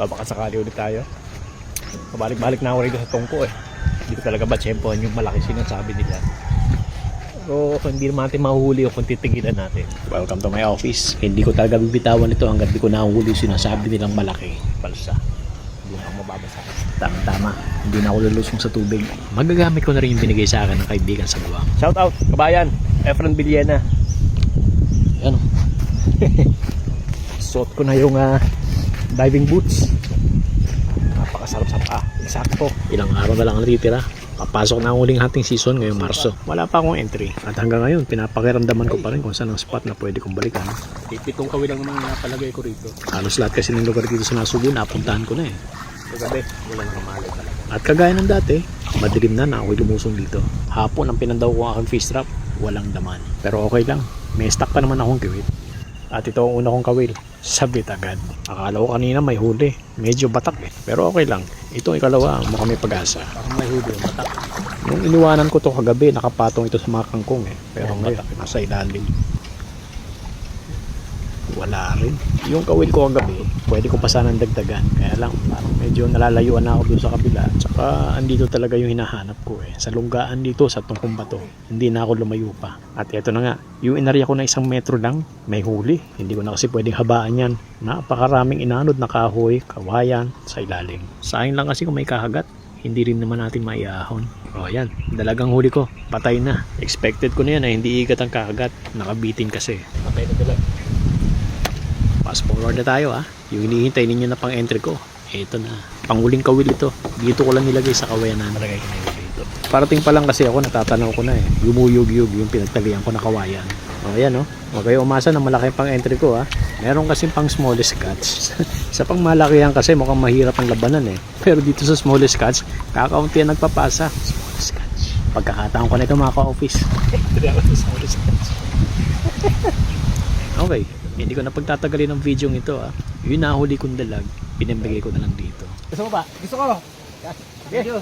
Babaka sakali ulit tayo. Pabalik-balik na ako rito sa tungko eh. Hindi ko talaga ba tsempohan yung malaki sinasabi nila. Pero hindi naman natin mahuhuli o kung titigilan natin. Welcome to my office. Hindi ko talaga bibitawan ito hanggang di ko nahuhuli sinasabi nilang malaki. Palsa. Hindi na ako mababasa. Tama-tama. Hindi na ako lulusong sa tubig. Magagamit ko na rin yung binigay sa akin ng kaibigan sa buwang. Shout out, kabayan. Efren Villena. Ayan o. Suot ko na yung diving boots. Napakasarap sa paa. Eksakto. Ilang araw na lang natitira. Papasok na ang huling hunting season ngayong Marso. Wala pa akong entry. At hanggang ngayon, pinapakiramdaman ko pa rin kung saan ang spot na pwede kong balikan. Pitong kawil lang naman napalagay ko rito. Halos lahat kasi ng lugar dito sa Nasugbu, napuntahan ko na eh. Kagabi, wala nang kamalay talaga. At kagaya ng dati, madilim na ako'y lumusong dito. Hapon ang pinandaw ko ang aking fish trap, walang laman. Pero okay lang, may stock pa naman akong kiwit. At ito ang una kong kawil, sabit agad. Akala ko kanina may huli, medyo batak eh. Pero okay lang, itong ikalawa mukhang may pag-asa. Parang may huli, batak. Nung iniwanan ko to kagabi, nakapatong ito sa mga kangkong eh. Pero ngayon, nasa ilalim. Wala rin. Yung kawil ko kagabi, pwede ko pa sanang dagdagan. Kaya lang, parang medyo nalalayuan na ako dun sa kabila. Tsaka andito talaga yung hinahanap ko eh. Sa lunggaan dito, sa tungkong bato. Hindi na ako lumayo pa. At eto na nga, yung inarya ko na 1 metro lang, may huli. Hindi ko na kasi pwedeng habaan yan. Napakaraming inanod na kahoy, kawayan, sa ilalim. Sayang lang kasi kung may kahagat, hindi rin naman natin maiahon. O yan, dalagang huli ko, patay na. Expected ko na yan na hindi igat ang kahagat. Nakabitin kasi. Patay na dalag. Fast forward na tayo ha. Yung hinihintay ninyo na pang entry ko, eto na. Panguling kawil ito. Dito ko lang nilagay sa kawayanan. Nalagay ko na yung dito. Parating pa lang kasi ako, natatanaw ko na eh. Yumuyug-yug yung pinagtalian ko na kawayan. O yan o. Huwag kayo umasa na malaki pang entry ko ha. Meron kasi pang smallest catch. Sa pang malakihan kasi mukhang mahirap ang labanan eh. Pero dito sa smallest catch, kakaunti ang nagpapasa. Smallest catch. Pagkakataon ko na ito mga ka-office. Smallest catch. Okay. Hindi ko na pagtatagalin ng video ito ah. Yung nahuli kong dalag, pinambigay ko na lang dito. Gusto mo ba? Gusto ko! Thank you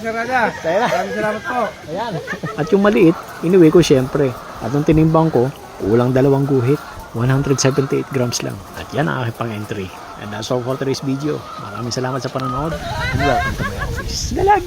Sir Rada. Maraming salamat po. Ayan. At yung maliit, inuwi ko syempre. At nung tinimbang ko, kulang 2 guhit. 178 grams lang. At yan ang aking pang entry. And that's all for today's video. Maraming salamat sa panonood. And welcome to my office. Dalag!